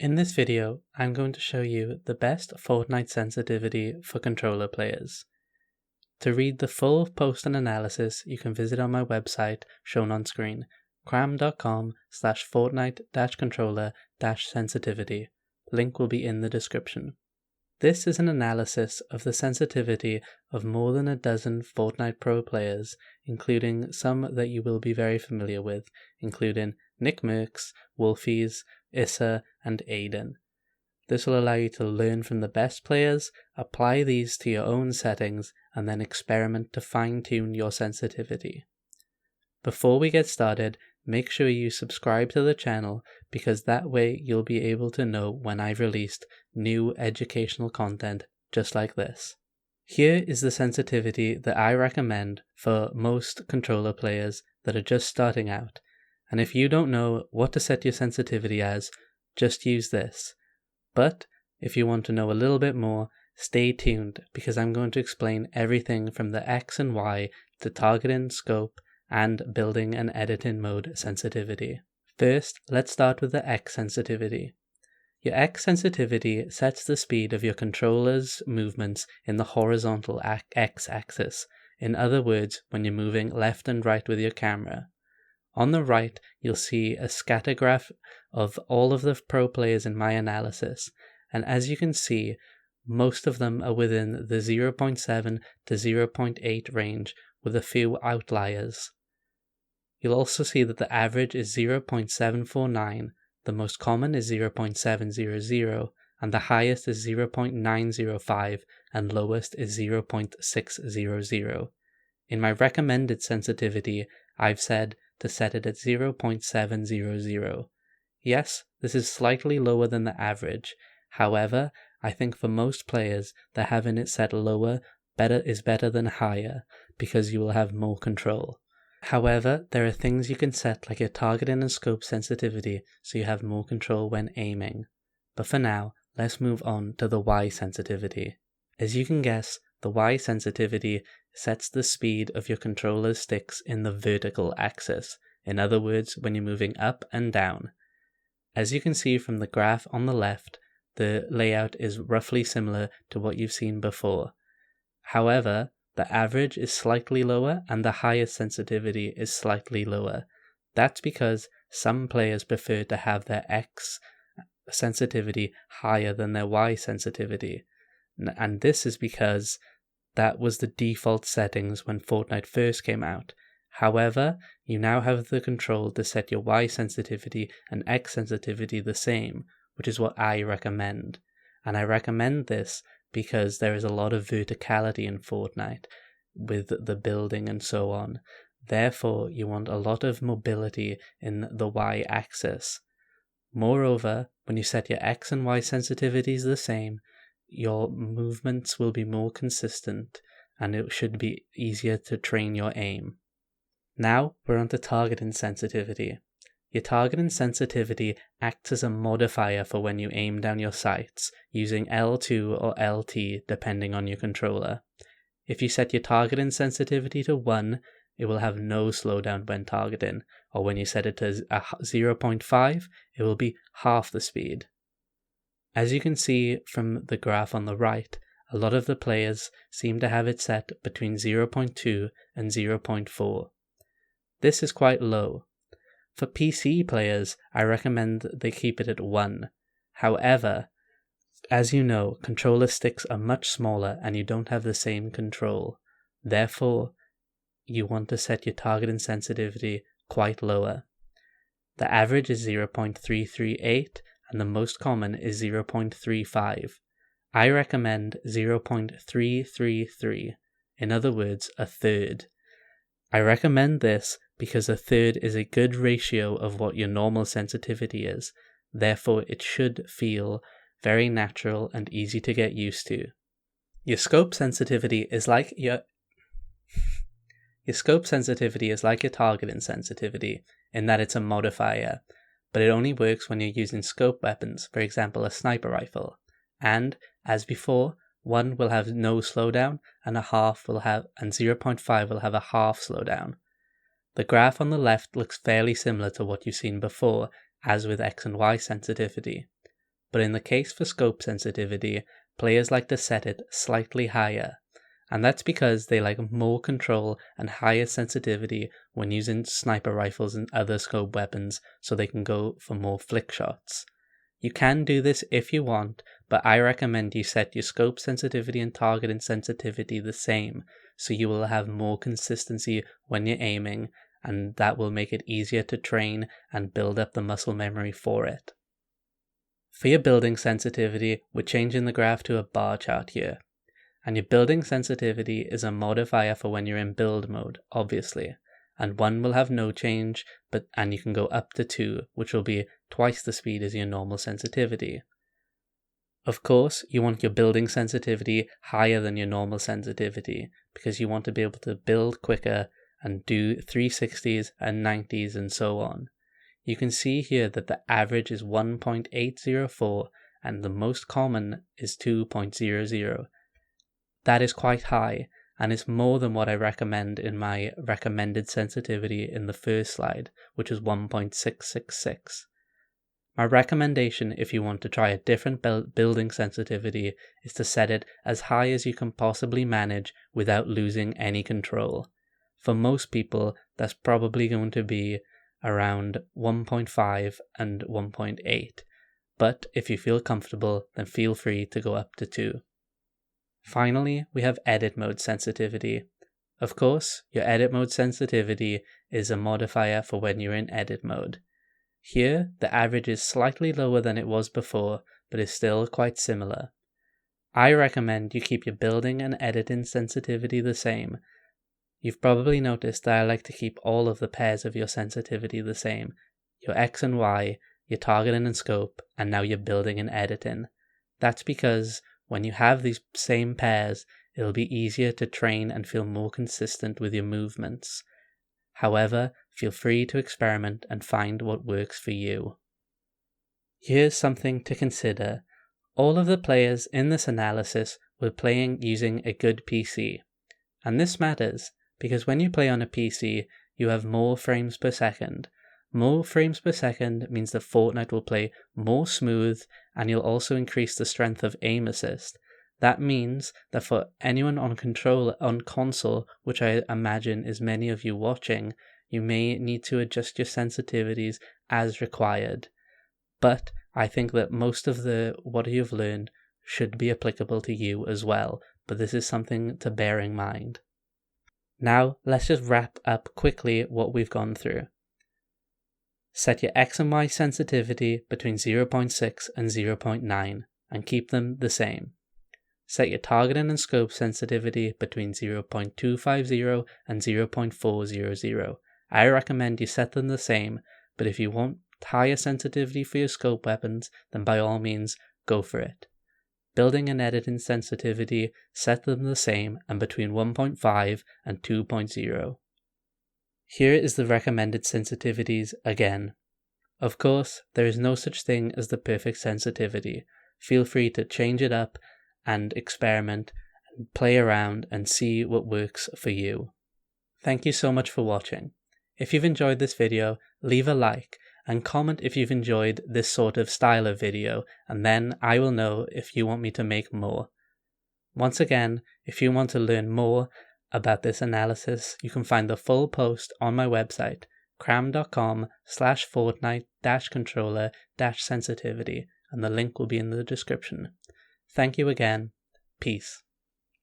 In this video, I'm going to show you the best Fortnite sensitivity for controller players. To read the full post and analysis, you can visit on my website shown on screen, cram.com/fortnite-controller-sensitivity. Link will be in the description. This is an analysis of the sensitivity of more than a dozen Fortnite Pro players, including some that you will be very familiar with, including Nick Merckx, Wolfies, Issa, and Aiden. This will allow you to learn from the best players, apply these to your own settings, and then experiment to fine-tune your sensitivity. Before we get started, make sure you subscribe to the channel because that way you'll be able to know when I've released new educational content just like this. Here is the sensitivity that I recommend for most controller players that are just starting out. And if you don't know what to set your sensitivity as, just use this. But if you want to know a little bit more, stay tuned because I'm going to explain everything from the X and Y to targeting, scope, and building and editing mode sensitivity. First, let's start with the X sensitivity. Your X sensitivity sets the speed of your controller's movements in the horizontal X-axis. In other words, when you're moving left and right with your camera. On the right, you'll see a scatter graph of all of the pro players in my analysis, and as you can see, most of them are within the 0.7 to 0.8 range with a few outliers. You'll also see that the average is 0.749, the most common is 0.700, and the highest is 0.905, and lowest is 0.600. In my recommended sensitivity, I've said to set it at 0.700. Yes, this is slightly lower than the average. However, I think for most players that having it set lower is better than higher because you will have more control. However, there are things you can set like your targeting and scope sensitivity so you have more control when aiming. But for now, let's move on to the Y sensitivity. As you can guess, the Y sensitivity sets the speed of your controller's sticks in the vertical axis, in other words, when you're moving up and down. As you can see from the graph on the left, the layout is roughly similar to what you've seen before. However, the average is slightly lower and the highest sensitivity is slightly lower. That's because some players prefer to have their X sensitivity higher than their Y sensitivity. And this is because that was the default settings when Fortnite first came out. However, you now have the control to set your Y sensitivity and X sensitivity the same, which is what I recommend. And I recommend this because there is a lot of verticality in Fortnite with the building and so on. Therefore, you want a lot of mobility in the Y-axis. Moreover, when you set your X and Y sensitivities the same, your movements will be more consistent and it should be easier to train your aim. Now we're on to targeting sensitivity. Your targeting sensitivity acts as a modifier for when you aim down your sights, using L2 or LT depending on your controller. If you set your targeting sensitivity to 1, it will have no slowdown when targeting, or when you set it to 0.5, it will be half the speed. As you can see from the graph on the right, a lot of the players seem to have it set between 0.2 and 0.4. This is quite low. For PC players, I recommend they keep it at 1. However, as you know, controller sticks are much smaller and you don't have the same control. Therefore, you want to set your targeting sensitivity quite lower. The average is 0.338 and the most common is 0.35. I recommend 0.333, in other words, a third. I recommend this because a third is a good ratio of what your normal sensitivity is, therefore it should feel very natural and easy to get used to. Your scope sensitivity is like your targeting sensitivity in that it's a modifier, but it only works when you're using scope weapons, for example a sniper rifle, and, as before, 1 will have no slowdown and 0.5 will have a half slowdown. The graph on the left looks fairly similar to what you've seen before, as with X and Y sensitivity. but in the case for scope sensitivity, players like to set it slightly higher. And that's because they like more control and higher sensitivity when using sniper rifles and other scope weapons, so they can go for more flick shots. You can do this if you want, but I recommend you set your scope sensitivity and targeting sensitivity the same, so you will have more consistency when you're aiming, and that will make it easier to train and build up the muscle memory for it. For your building sensitivity, we're changing the graph to a bar chart here. And your building sensitivity is a modifier for when you're in build mode, obviously. And 1 will have no change, and you can go up to 2, which will be twice the speed as your normal sensitivity. Of course, you want your building sensitivity higher than your normal sensitivity, because you want to be able to build quicker and do 360s and 90s and so on. You can see here that the average is 1.804 and the most common is 2.00. That is quite high, and it's more than what I recommend in my recommended sensitivity in the first slide, which is 1.666. My recommendation if you want to try a different building sensitivity is to set it as high as you can possibly manage without losing any control. For most people, that's probably going to be around 1.5 and 1.8, but if you feel comfortable, then feel free to go up to 2. Finally, we have edit mode sensitivity. Of course, your edit mode sensitivity is a modifier for when you're in edit mode. Here, the average is slightly lower than it was before, but is still quite similar. I recommend you keep your building and editing sensitivity the same. You've probably noticed that I like to keep all of the pairs of your sensitivity the same. Your X and Y, your targeting and scope, and now your building and editing. That's because when you have these same pairs, it'll be easier to train and feel more consistent with your movements. However, feel free to experiment and find what works for you. Here's something to consider. All of the players in this analysis were playing using a good PC. And this matters, because when you play on a PC, you have more frames per second. More frames per second means that Fortnite will play more smooth, and you'll also increase the strength of aim assist. That means that for anyone on console, which I imagine is many of you watching, you may need to adjust your sensitivities as required. But I think that most of what you've learned should be applicable to you as well, but this is something to bear in mind. Now, let's just wrap up quickly what we've gone through. Set your X and Y sensitivity between 0.6 and 0.9 and keep them the same. Set your targeting and scope sensitivity between 0.250 and 0.400. I recommend you set them the same, but if you want higher sensitivity for your scope weapons, then by all means go for it. Building and editing sensitivity, set them the same and between 1.5 and 2.0. Here is the recommended sensitivities again. Of course, there is no such thing as the perfect sensitivity. Feel free to change it up and experiment and play around and see what works for you. Thank you so much for watching. If you've enjoyed this video, leave a like and comment if you've enjoyed this sort of style of video, and then I will know if you want me to make more. Once again, if you want to learn more about this analysis, you can find the full post on my website, cram.com/Fortnite-controller-sensitivity, and the link will be in the description. Thank you again. Peace.